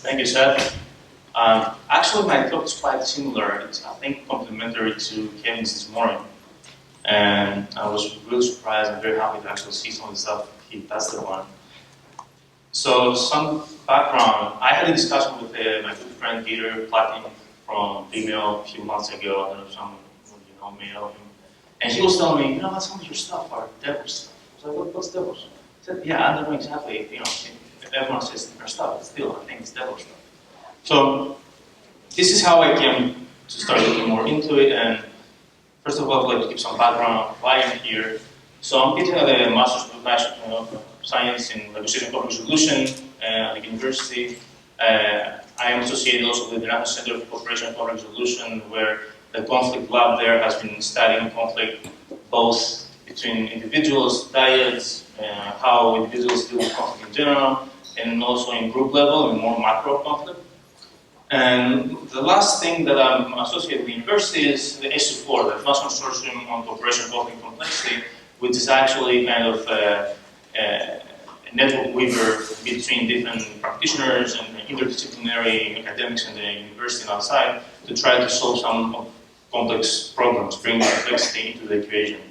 Thank you, Seth. Actually, my talk is quite similar. It's, I think, complementary to Kevin's this morning. And I was really surprised and very happy to actually see some of the stuff he tested on. So, some background. I had a discussion with my good friend Peter Platin from Vimeo a few months ago. I don't know if some of you know may know him. And he was telling me, you know what, some of your stuff are Devops stuff. I was like, what's Devops? He said, yeah, I don't know exactly, you know, if everyone says different stuff, but still, I think it's Devops stuff. So, this is how I came to start looking more into it. And first of all, I'd like to give some background why I'm here. So, I'm getting a Master's of Science in Negotiation Conflict Resolution at the university. I am associated also with the National Center for Cooperation and Conflict Resolution, where the conflict lab there has been studying conflict both between individuals, dyads, how individuals deal with conflict in general, and also in group level and more macro conflict. And the last thing that I'm associated with the university is the SU4, the Advanced Consortium on Cooperation, Conflict, and Complexity, which is actually kind of a network weaver between different practitioners and interdisciplinary academics in the university and outside to try to solve some complex problems, bring complexity into the equation.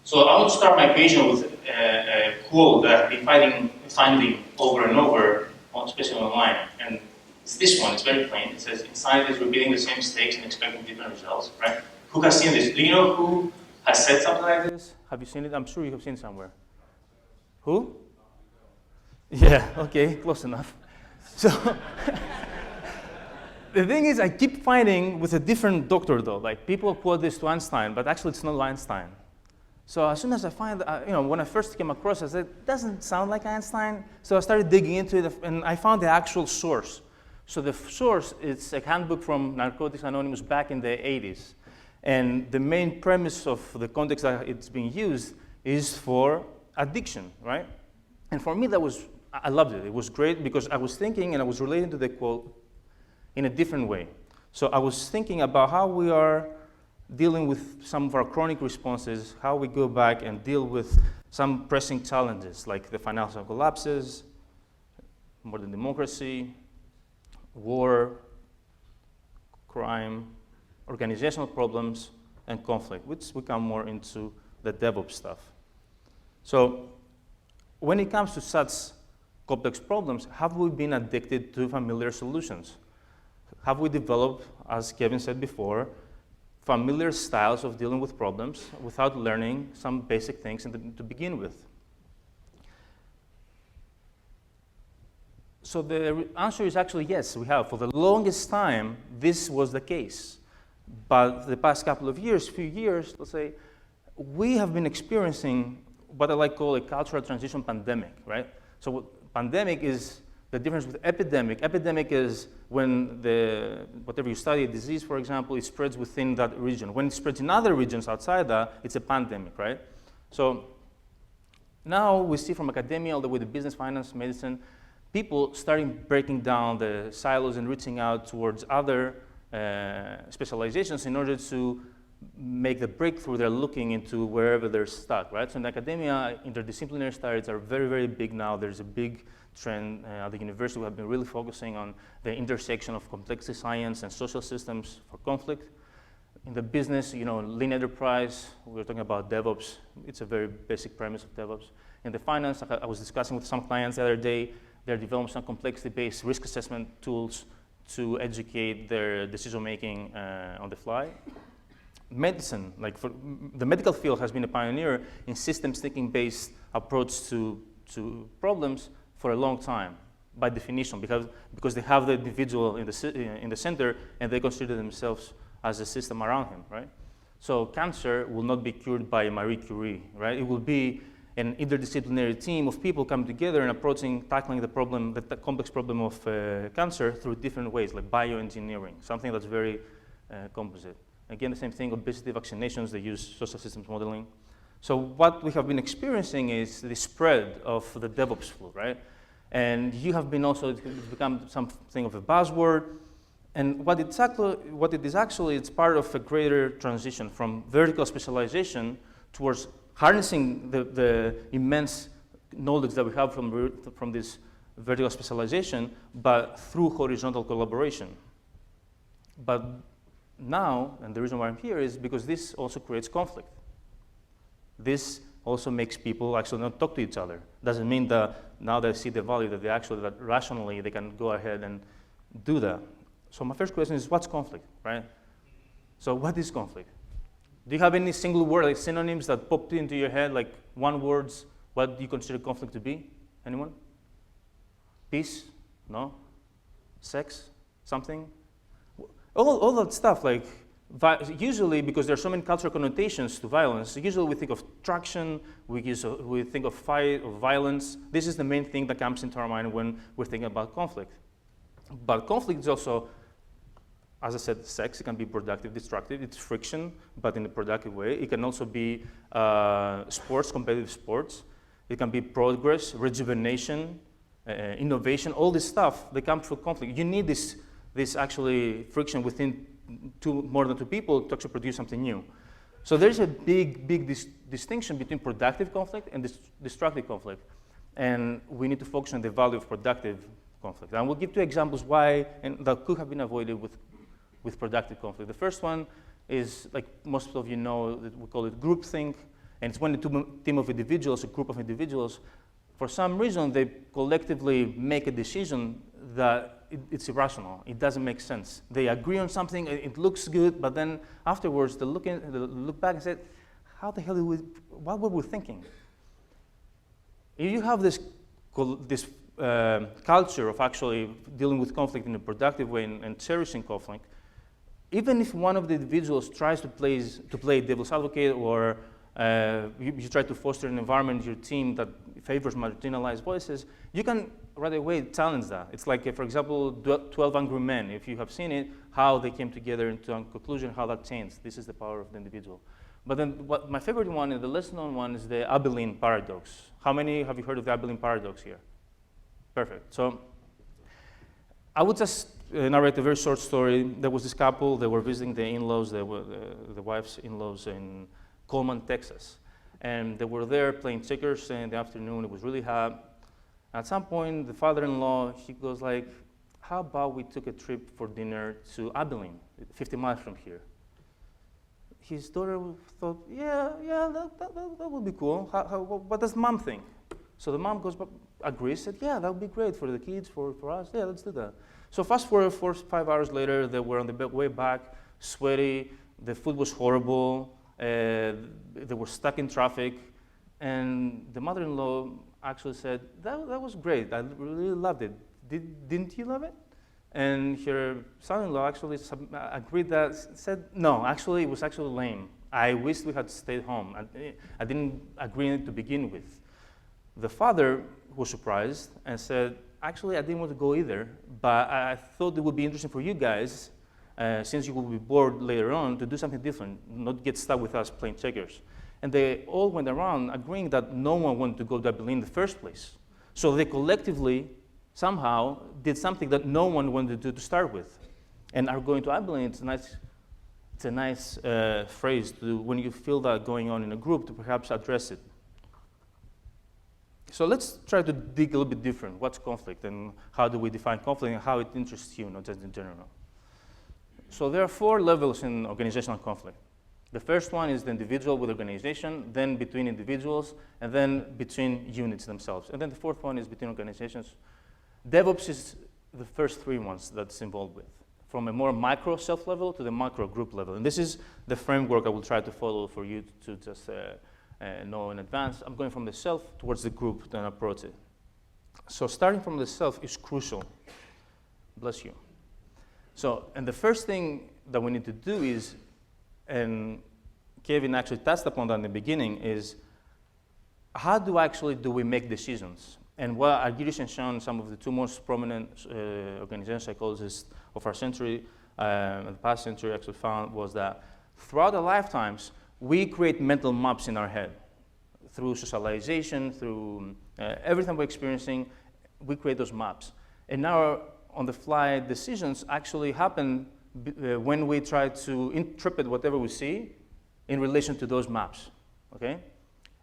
So I want to start my equation with a quote that I've been finding over and over, especially online. And it's this one, it's very plain. It says, insanity is repeating the same mistakes and expecting different results, right? Who has seen this? Do you know who has said something like this? Have you seen it? I'm sure you have seen it somewhere. Who? Yeah, okay, close enough. So, the thing is, I keep finding with a different doctor though, like people quote this to Einstein, but actually it's not Einstein. So as soon as I find, when I first came across it, I said, it doesn't sound like Einstein. So I started digging into it and I found the actual source. So the source is a handbook from Narcotics Anonymous back in the 80s. And the main premise of the context that it's being used is for addiction, right? And for me, I loved it. It was great because I was thinking and I was relating to the quote in a different way. So I was thinking about how we are dealing with some of our chronic responses, how we go back and deal with some pressing challenges like the financial collapses, modern democracy, war, crime, organizational problems, and conflict, which we come more into the Devops stuff. So when it comes to such complex problems, have we been addicted to familiar solutions? Have we developed, as Kevin said before, familiar styles of dealing with problems without learning some basic things to begin with? So the answer is actually yes, we have. For the longest time, this was the case. But the past couple of years, few years, let's say, we have been experiencing what I like to call a cultural transition pandemic, right? So pandemic is the difference with epidemic. Epidemic is when whatever you study, a disease, for example, it spreads within that region. When it spreads in other regions outside that, it's a pandemic, right? So now we see from academia all the way to business, finance, medicine, people starting breaking down the silos and reaching out towards other specializations in order to make the breakthrough they're looking into wherever they're stuck, right? So in academia, interdisciplinary studies are very, very big now. There's a big trend at the university. We have been really focusing on the intersection of complexity science and social systems for conflict. In the business, lean enterprise, we're talking about DevOps. It's a very basic premise of DevOps. In the finance, I was discussing with some clients the other day, they're developing some complexity-based risk assessment tools to educate their decision-making on the fly. Medicine, the medical field has been a pioneer in systems thinking-based approach to problems for a long time, by definition, because they have the individual in the center and they consider themselves as a system around him, right? So cancer will not be cured by Marie Curie, right? It will be an interdisciplinary team of people coming together and tackling the problem, the complex problem of cancer through different ways, like bioengineering, something that's very composite. Again, the same thing, obesity vaccinations, they use social systems modeling. So what we have been experiencing is the spread of the DevOps flu, right? And you have been also, it's become something of a buzzword. And what it is actually, it's part of a greater transition from vertical specialization towards harnessing the immense knowledge that we have from this vertical specialization, but through horizontal collaboration. But now, and the reason why I'm here is because this also creates conflict. This also makes people actually not talk to each other. Doesn't mean that now they see the value that they actually, that rationally they can go ahead and do that. So my first question is, what's conflict, right? So what is conflict? Do you have any single word, like synonyms that popped into your head, like one words, what do you consider conflict to be? Anyone? Peace? No? Sex? Something? All that stuff, like, usually because there are so many cultural connotations to violence, usually we think of traction, we think of fight, of violence. This is the main thing that comes into our mind when we're thinking about conflict. But conflict is also, as I said, sex. It can be productive, destructive. It's friction, but in a productive way. It can also be sports, competitive sports. It can be progress, rejuvenation, innovation. All this stuff, they come through conflict. You need this actually friction within more than two people to actually produce something new. So there's a big distinction between productive conflict and destructive conflict. And we need to focus on the value of productive conflict. And we'll give two examples why and that could have been avoided with productive conflict. The first one is, like most of you know, that we call it groupthink. And it's when a team of individuals, a group of individuals, for some reason, they collectively make a decision that it's irrational. It doesn't make sense. They agree on something, it looks good, but then afterwards they look back and say, how the hell what were we thinking? If you have this culture of actually dealing with conflict in a productive way and cherishing conflict, even if one of the individuals tries to play devil's advocate or you try to foster an environment in your team that favors marginalized voices, you can right away challenge that. It's like, for example, 12 Angry Men. If you have seen it, how they came together into a conclusion, how that changed. This is the power of the individual. But then my favorite one, and the less known one, is the Abilene paradox. How many have you heard of the Abilene paradox here? Perfect. So I would just narrate a very short story. There was this couple, they were visiting the in-laws, the wife's in-laws in Coleman, Texas. And they were there playing checkers in the afternoon. It was really hot. At some point, the father-in-law, he goes like, how about we took a trip for dinner to Abilene, 50 miles from here? His daughter thought, yeah, that would be cool. What does mom think? So the mom agrees, said, yeah, that would be great for the kids, for us. Yeah, let's do that. So fast forward 4 or 5 hours later, they were on the way back, sweaty, the food was horrible, they were stuck in traffic, and the mother-in-law actually said, that was great, I really loved it. Didn't you love it? And her son-in-law actually agreed that, said, no, actually, it was actually lame. I wish we had stayed home. I didn't agree on it to begin with. The father was surprised and said, actually, I didn't want to go either, but I thought it would be interesting for you guys, since you will be bored later on, to do something different, not get stuck with us playing checkers. And they all went around agreeing that no one wanted to go to Abilene in the first place. So they collectively, somehow, did something that no one wanted to do to start with. And are going to Abilene, it's a nice phrase to do when you feel that going on in a group, to perhaps address it. So let's try to dig a little bit different. What's conflict, and how do we define conflict, and how it interests you, not just in general? So there are 4 levels in organizational conflict. The first one is the individual with organization, then between individuals, and then between units themselves. And then the 4th one is between organizations. Devops is the first 3 ones that's involved with, from a more micro self level to the macro group level. And this is the framework I will try to follow for you to just know in advance. I'm going from the self towards the group and approach it. So starting from the self is crucial. Bless you. So, and the first thing that we need to do is, and Kevin actually touched upon that in the beginning, is how do we make decisions? And what Argyris and Sean, some of the 2 most prominent organizational psychologists of our century, the past century actually found, was that throughout our lifetimes, we create mental maps in our head. Through socialization, through everything we're experiencing, we create those maps. And now, on-the-fly decisions actually happen when we try to interpret whatever we see in relation to those maps, okay?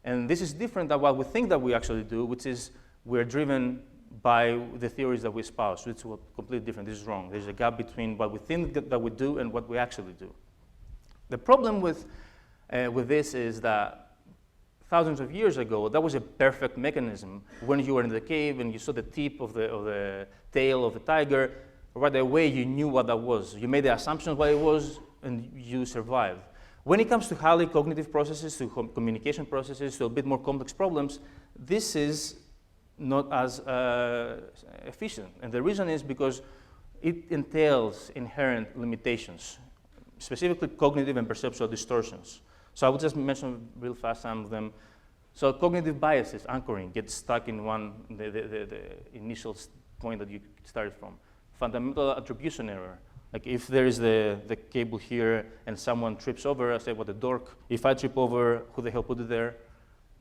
And this is different than what we think that we actually do, which is we're driven by the theories that we espouse. So it's completely different. This is wrong. There's a gap between what we think that we do and what we actually do. The problem with this is that thousands of years ago, that was a perfect mechanism. When you were in the cave and you saw the tip of the tail of the tiger, right away you knew what that was. You made the assumption what it was, and you survived. When it comes to highly cognitive processes, to communication processes, to a bit more complex problems, this is not as efficient. And the reason is because it entails inherent limitations, specifically cognitive and perceptual distortions. So I will just mention real fast some of them. So cognitive biases, anchoring, get stuck in the initial point that you started from. Fundamental attribution error. Like if there is the cable here and someone trips over, I say, what a dork. If I trip over, who the hell put it there?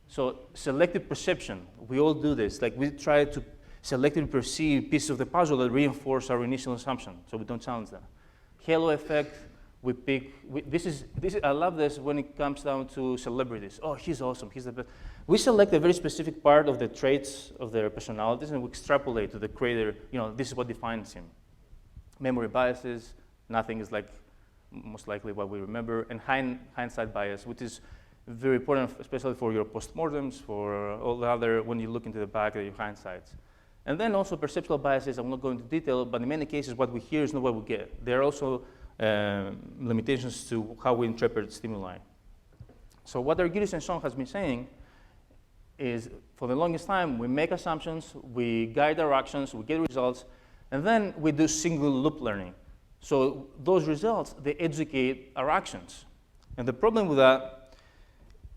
So selective perception, we all do this. Like we try to selectively perceive pieces of the puzzle that reinforce our initial assumption, so we don't challenge them. Halo effect, we pick, I love this when it comes down to celebrities. Oh, he's awesome, he's the best. We select a very specific part of the traits of their personalities and we extrapolate to the creator, this is what defines him. Memory biases, nothing is like most likely what we remember, and hindsight bias, which is very important, especially for your postmortems, for all the other, when you look into the back of your hindsights. And then also perceptual biases, I'm not going into detail, but in many cases what we hear is not what we get. There are also limitations to how we interpret stimuli. So what Argyris and Sean has been saying is, for the longest time, we make assumptions, we guide our actions, we get results, and then we do single loop learning. So those results, they educate our actions. And the problem with that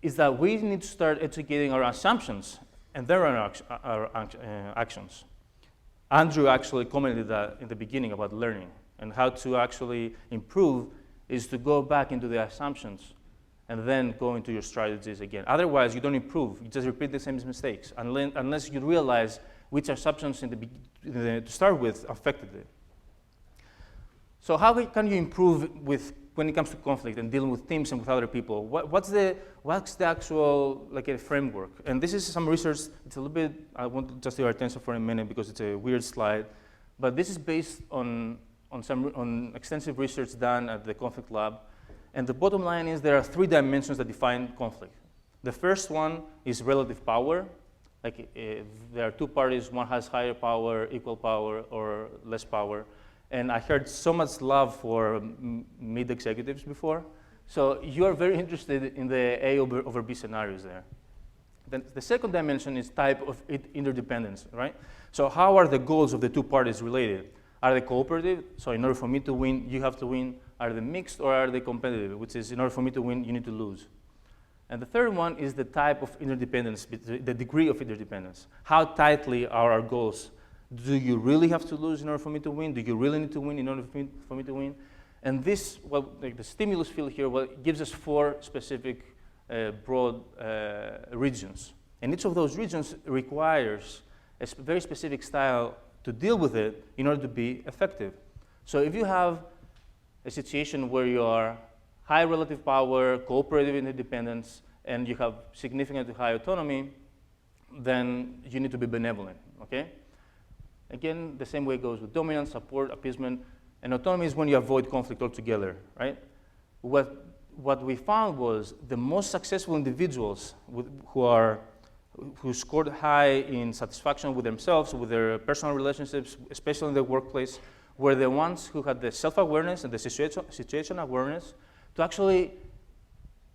is that we need to start educating our assumptions and then our actions. Andrew actually commented that in the beginning about learning, and how to actually improve is to go back into the assumptions and then go into your strategies again. Otherwise, you don't improve. You just repeat the same mistakes unless you realize which assumptions to start with affected it. So how can you improve when it comes to conflict and dealing with teams and with other people? What's the actual a framework? And this is some research. It's a little bit, I want to just your attention for a minute because it's a weird slide, but this is based on extensive research done at the conflict lab. And the bottom line is there are 3 dimensions that define conflict. The first one is relative power. There are 2 parties, one has higher power, equal power, or less power. And I heard so much love for mid-executives before. So you are very interested in the A over B scenarios there. Then the second dimension is type of interdependence, right? So how are the goals of the 2 parties related? Are they cooperative? So in order for me to win, you have to win. Are they mixed or are they competitive? Which is in order for me to win, you need to lose. And the third one is the type of interdependence, the degree of interdependence. How tightly are our goals? Do you really have to lose in order for me to win? Do you really need to win in order for me to win? And this, the stimulus field here, gives us 4 specific broad regions. And each of those regions requires a very specific style to deal with it in order to be effective. So if you have a situation where you are high relative power, cooperative interdependence, and you have significantly high autonomy, then you need to be benevolent, okay? Again, the same way it goes with dominance, support, appeasement, and autonomy is when you avoid conflict altogether, right? What we found was the most successful individuals who scored high in satisfaction with themselves, with their personal relationships, especially in the workplace, were the ones who had the self-awareness and the situation awareness to actually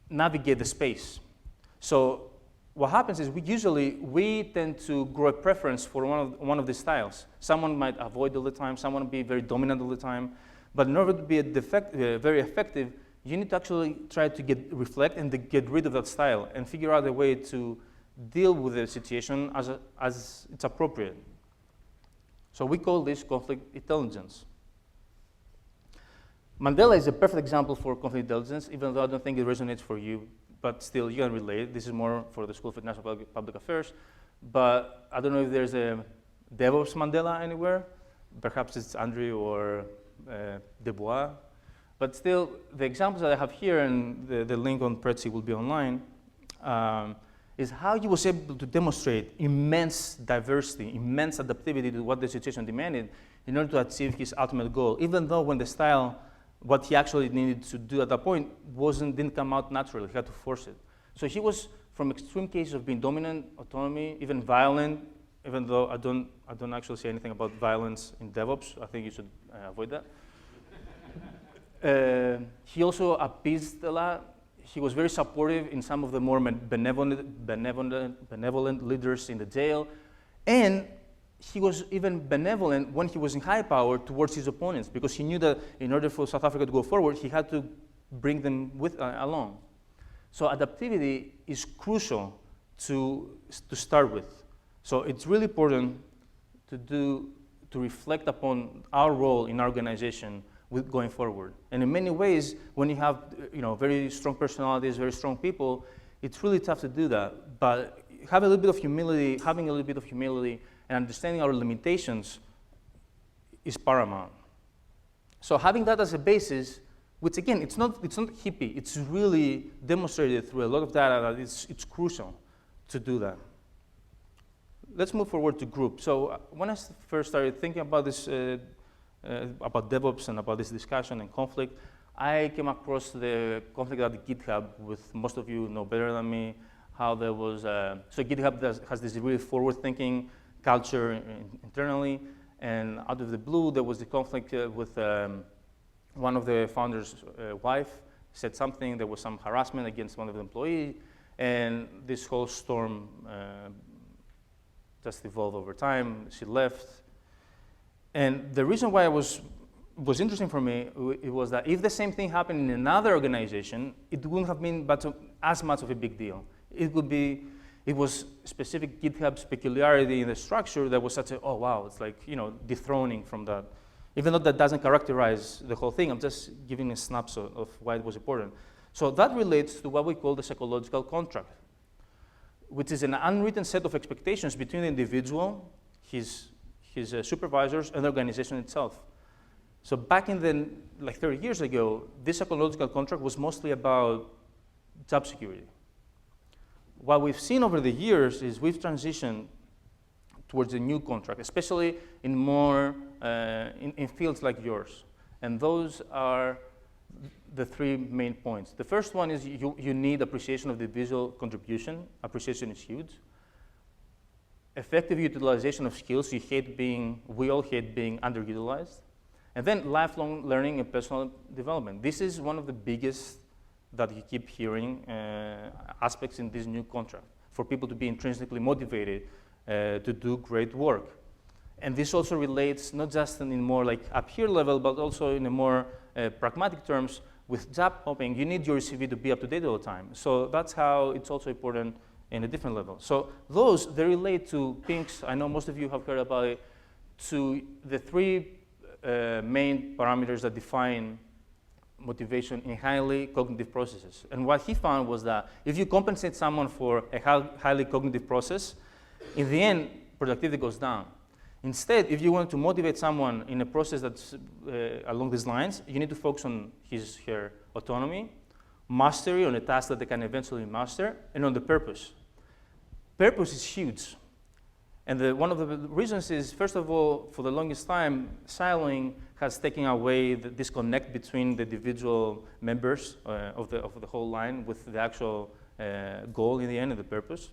navigate the space. So what happens is we tend to grow a preference for one of these styles. Someone might avoid all the time, someone will be very dominant all the time, but in order to be very effective, you need to actually try to reflect and get rid of that style and figure out a way to deal with the situation as it's appropriate. So we call this conflict intelligence. Mandela is a perfect example for conflict intelligence, even though I don't think it resonates for you, but still you can relate. This is more for the School of International Public Affairs, but I don't know if there's a Devops Mandela anywhere. Perhaps it's Andrew or Dubois. But still, the examples that I have here, and the link on Prezi will be online, is how he was able to demonstrate immense diversity, immense adaptivity to what the situation demanded in order to achieve his ultimate goal, even though when the style, what he actually needed to do at that point didn't come out naturally. He had to force it. So he was from extreme cases of being dominant, autonomy, even violent, even though I don't actually say anything about violence in Devops. I think you should avoid that. He also appeased a lot. He was very supportive in some of the more benevolent leaders in the jail. And he was even benevolent when he was in high power towards his opponents, because he knew that in order for South Africa to go forward, he had to bring them along. So adaptivity is crucial to start with. So it's really important to reflect upon our role in our organization with going forward. And in many ways, when you have very strong personalities, very strong people, it's really tough to do that. But having a little bit of humility and understanding our limitations is paramount. So having that as a basis, which again, it's not hippie, it's really demonstrated through a lot of data that it's crucial to do that. Let's move forward to group. So when I first started thinking about this, about DevOps and about this discussion and conflict, I came across the conflict at GitHub, with most of you know better than me, how there was, so GitHub has this really forward-thinking culture internally, and out of the blue, there was the conflict with one of the founders' wife said something, there was some harassment against one of the employees, and this whole storm just evolved over time. She left. And the reason why it was interesting for me, it was that if the same thing happened in another organization, it wouldn't have been as much of a big deal. It was specific GitHub's peculiarity in the structure that was such a, oh wow, it's like, dethroning from that. Even though that doesn't characterize the whole thing, I'm just giving a snapshot of why it was important. So that relates to what we call the psychological contract, which is an unwritten set of expectations between the individual, his supervisors, and the organization itself. So back in 30 years ago, this psychological contract was mostly about job security. What we've seen over the years is we've transitioned towards a new contract, especially in more in fields like yours. And those are the three main points. The first one is you need appreciation of the individual contribution. Appreciation is huge. Effective utilization of skills. We all hate being underutilized. And then lifelong learning and personal development. This is one of the biggest that you keep hearing aspects in this new contract, for people to be intrinsically motivated to do great work. And this also relates not just in more like up here level, but also in a more pragmatic terms. With job hopping, you need your CV to be up to date all the time. So that's how it's also important in a different level. So they relate to PINKs. I know most of you have heard about it, to the three main parameters that define motivation in highly cognitive processes. And what he found was that if you compensate someone for a highly cognitive process, in the end, productivity goes down. Instead, if you want to motivate someone in a process that's along these lines, you need to focus on her autonomy, mastery on a task that they can eventually master, and on the purpose. Purpose is huge. And one of the reasons is, first of all, for the longest time, siloing has taken away the disconnect between the individual members of the whole line with the actual goal in the end of the purpose.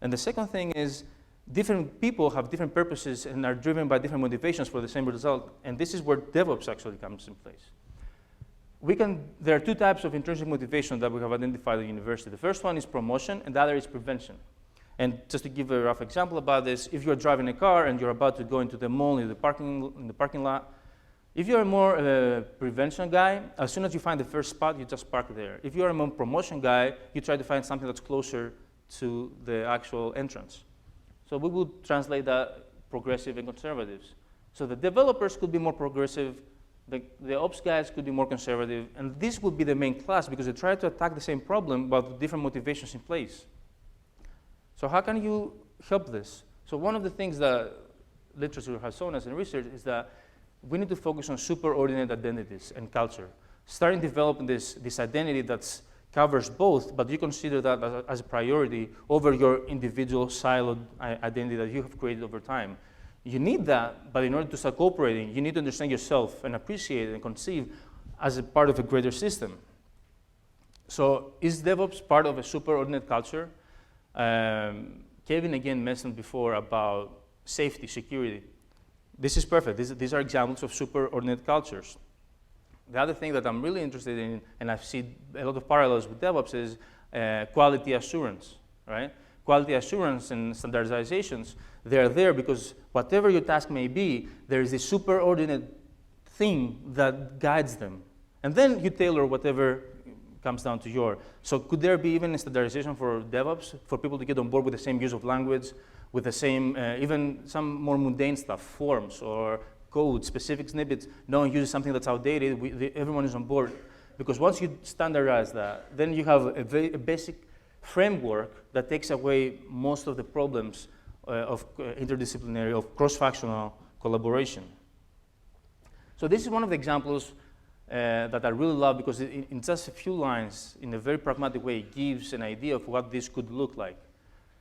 And the second thing is, different people have different purposes and are driven by different motivations for the same result. And this is where DevOps actually comes in place. There are two types of intrinsic motivation that we have identified at the university. The first one is promotion, and the other is prevention. And just to give a rough example about this, if you're driving a car and you're about to go into the mall in the parking lot, if you're a more prevention guy, as soon as you find the first spot, you just park there. If you're a more promotion guy, you try to find something that's closer to the actual entrance. So we would translate that progressive and conservatives. So the developers could be more progressive, the ops guys could be more conservative, and this would be the main class because they try to attack the same problem but with different motivations in place. So how can you help this? So one of the things that literature has shown us in research is that we need to focus on superordinate identities and culture. Starting developing this identity that's covers both, but you consider that as a priority over your individual siloed identity that you have created over time. You need that, but in order to start cooperating, you need to understand yourself and appreciate it and conceive as a part of a greater system. So is DevOps part of a superordinate culture? Kevin again mentioned before about safety, security. This is perfect. These are examples of superordinate cultures. The other thing that I'm really interested in, and I've seen a lot of parallels with DevOps, is quality assurance, right? Quality assurance and standardizations, they're there because whatever your task may be, there is a superordinate thing that guides them. And then you tailor whatever comes down to your. So could there be even a standardization for DevOps, for people to get on board with the same use of language, with the same, even some more mundane stuff, forms or code, specific snippets? No one uses something that's outdated, everyone is on board. Because once you standardize that, then you have a basic framework that takes away most of the problems of interdisciplinary, of cross-functional collaboration. So this is one of the examples that I really love because in just a few lines, in a very pragmatic way, it gives an idea of what this could look like.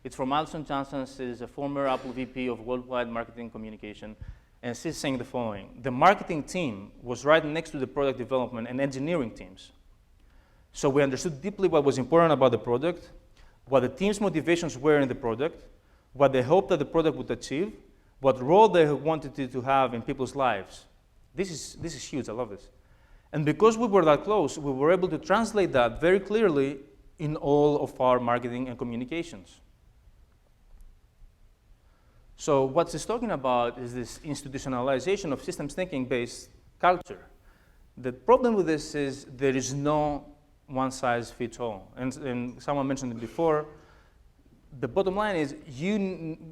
It's from Alison Johnson. She's a former Apple VP of Worldwide Marketing Communication, and she's saying the following. The marketing team was right next to the product development and engineering teams. So we understood deeply what was important about the product, what the team's motivations were in the product, what they hoped that the product would achieve, what role they wanted it to have in people's lives. This is huge, I love this. And because we were that close, we were able to translate that very clearly in all of our marketing and communications. So what she's talking about is this institutionalization of systems thinking-based culture. The problem with this is there is no one-size-fits-all. And someone mentioned it before. The bottom line is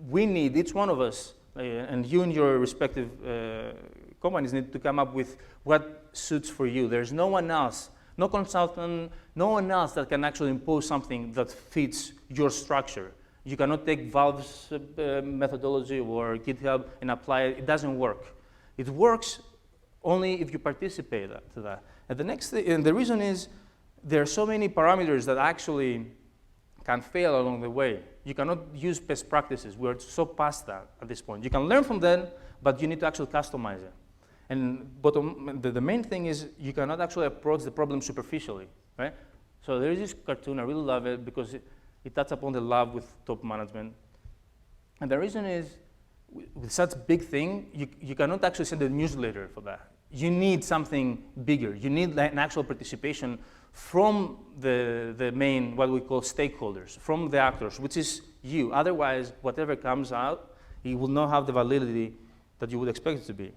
we need, each one of us, and you and your respective companies need to come up with what suits for you. There's no one else, no consultant, no one else that can actually impose something that fits your structure. You cannot take Valve's methodology or GitHub and apply it. It doesn't work. It works only if you participate to that. And the next thing, and the reason is there are so many parameters that actually can fail along the way. You cannot use best practices. We're so past that at this point. You can learn from them, but you need to actually customize it. And the main thing is you cannot actually approach the problem superficially, right? So there is this cartoon, I really love it because it touches upon the love with top management. And the reason is, with such a big thing, you cannot actually send a newsletter for that. You need something bigger. You need an actual participation from the main, what we call stakeholders, from the actors, which is you. Otherwise, whatever comes out, it will not have the validity that you would expect it to be.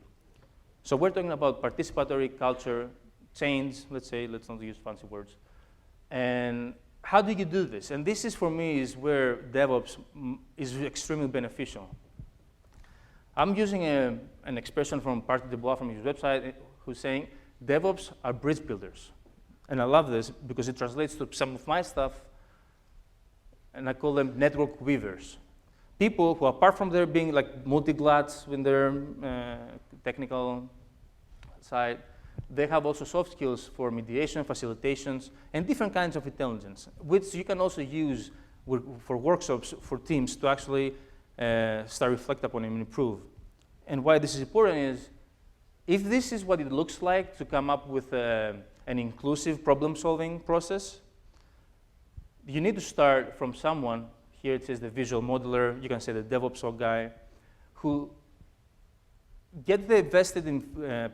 So we're talking about participatory culture, change, let's say, let's not use fancy words. And how do you do this? And this is, for me, is where DevOps is extremely beneficial. I'm using an expression from Party Dubois from his website, who's saying, DevOps are bridge builders. And I love this because it translates to some of my stuff, and I call them network weavers. People who, apart from their being like multi-glats in their technical side, they have also soft skills for mediation, facilitations, and different kinds of intelligence, which you can also use for workshops for teams to actually start reflect upon and improve. And why this is important is, if this is what it looks like to come up with an inclusive problem-solving process, you need to start from someone. Here it says the visual modeler, you can say the DevOps guy, who get the vested in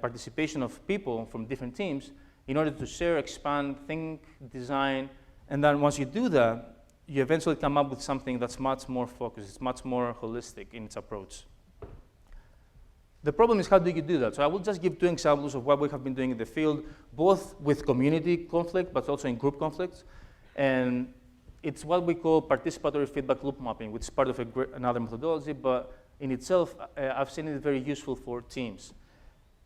participation of people from different teams in order to share, expand, think, design, and then once you do that, you eventually come up with something that's much more focused, it's much more holistic in its approach. The problem is, how do you do that? So I will just give two examples of what we have been doing in the field, both with community conflict, but also in group conflicts. And it's what we call participatory feedback loop mapping, which is part of another methodology, but in itself, I've seen it very useful for teams.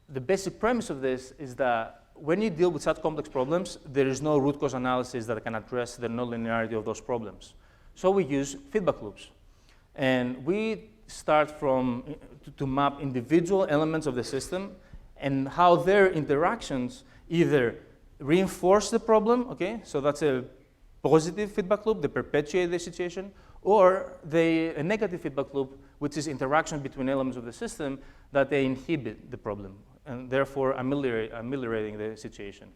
The basic premise of this is that when you deal with such complex problems, there is no root cause analysis that can address the nonlinearity of those problems. So we use feedback loops. And we start from to map individual elements of the system and how their interactions either reinforce the problem, okay? So that's a positive feedback loop, they perpetuate the situation, or a negative feedback loop, which is interaction between elements of the system, that they inhibit the problem, and therefore ameliorating the situation.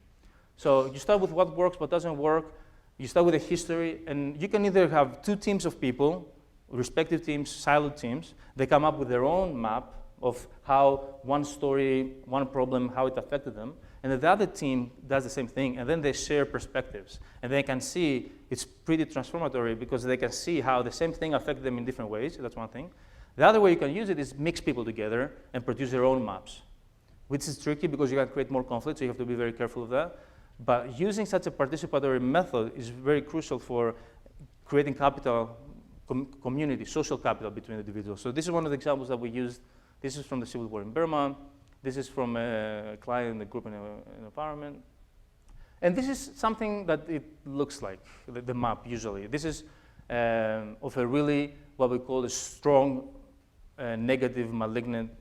So you start with what works, what doesn't work, you start with a history, and you can either have two teams of people, respective teams, siloed teams, they come up with their own map of how one story, one problem, how it affected them, and the other team does the same thing, and then they share perspectives. And they can see, it's pretty transformatory because they can see how the same thing affected them in different ways, that's one thing. The other way you can use it is mix people together and produce their own maps, which is tricky because you can create more conflict, so you have to be very careful of that. But using such a participatory method is very crucial for creating capital, community, social capital between individuals. So this is one of the examples that we used. This is from the Civil War in Burma. This is from a client in the group in an environment. And this is something that it looks like, the map usually. This is of a really, what we call a strong, negative, malignant,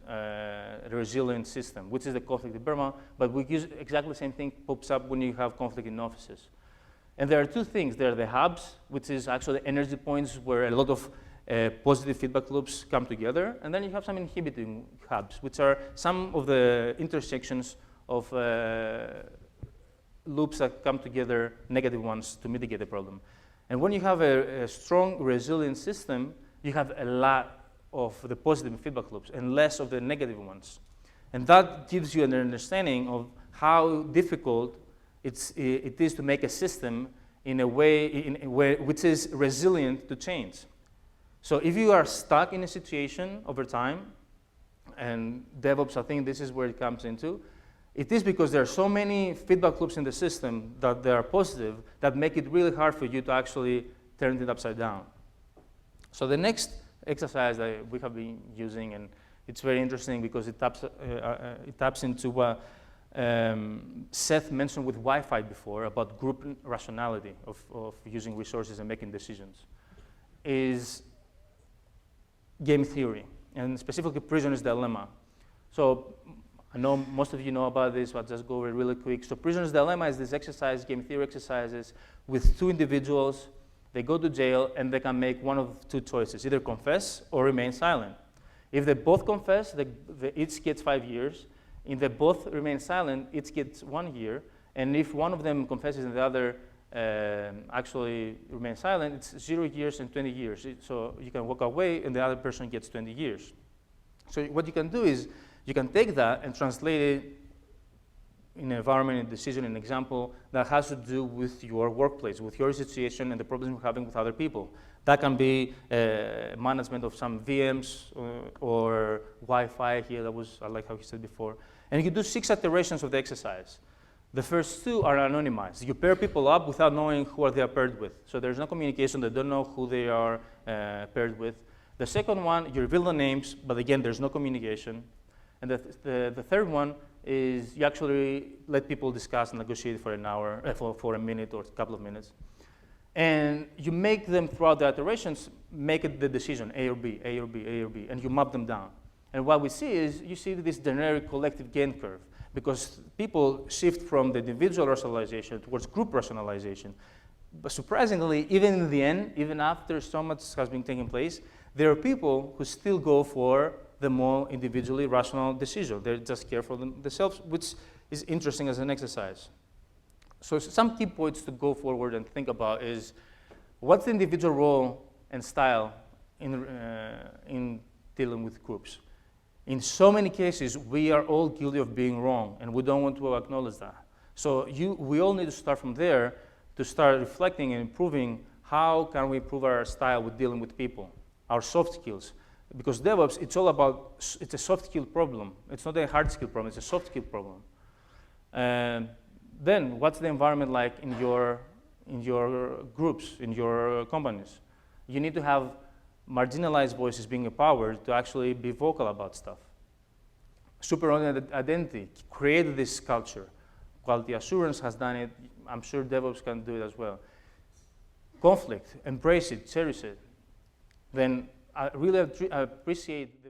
resilient system, which is the conflict in Burma, but we use exactly the same thing pops up when you have conflict in offices. And there are two things. There are the hubs, which is actually energy points where a lot of positive feedback loops come together, and then you have some inhibiting hubs, which are some of the intersections of loops that come together, negative ones, to mitigate the problem. And when you have a strong, resilient system, you have a lot of the positive feedback loops and less of the negative ones. And that gives you an understanding of how difficult it is to make a system in a way which is resilient to change. So if you are stuck in a situation over time, and DevOps, I think this is where it comes into, it is because there are so many feedback loops in the system that they are positive that make it really hard for you to actually turn it upside down. So the next exercise that we have been using, and it's very interesting because it taps into what Seth mentioned with Wi-Fi before about group rationality of using resources and making decisions, is game theory, and specifically prisoner's dilemma. So I know most of you know about this, but I'll just go over it really quick. So prisoner's dilemma is this exercise, game theory exercises, with two individuals. They go to jail, and they can make one of two choices, either confess or remain silent. If they both confess, they each gets 5 years. If they both remain silent, each gets 1 year. And if one of them confesses and the other actually remains silent, it's 0 years and 20 years. So you can walk away, and the other person gets 20 years. So what you can do is you can take that and translate it in an environment, in a decision, an example that has to do with your workplace, with your situation and the problems you're having with other people. That can be management of some VMs or Wi-Fi here. I like how he said before. And you do 6 iterations of the exercise. The first 2 are anonymized. You pair people up without knowing who they are paired with. So there's no communication. They don't know who they are paired with. The second one, you reveal the names, but again, there's no communication. And the third one is you actually let people discuss and negotiate for an hour, for a minute or a couple of minutes. And you make them, throughout the iterations, make it the decision, A or B, A or B, A or B, and you map them down. And what we see is, you see this generic collective gain curve, because people shift from the individual rationalization towards group rationalization. But surprisingly, even in the end, even after so much has been taking place, there are people who still go for the more individually rational decision. They just care for themselves, which is interesting as an exercise. So some key points to go forward and think about is, what's the individual role and style in dealing with groups? In so many cases, we are all guilty of being wrong, and we don't want to acknowledge that. So we all need to start from there to start reflecting and improving how can we improve our style with dealing with people, our soft skills. Because DevOps, it's all about, it's a soft skill problem. It's not a hard skill problem, it's a soft skill problem. Then, what's the environment like in your groups, in your companies? You need to have marginalized voices being empowered to actually be vocal about stuff. Super-oriented identity, create this culture. Quality assurance has done it. I'm sure DevOps can do it as well. Conflict, embrace it, cherish it. Then I really appreciate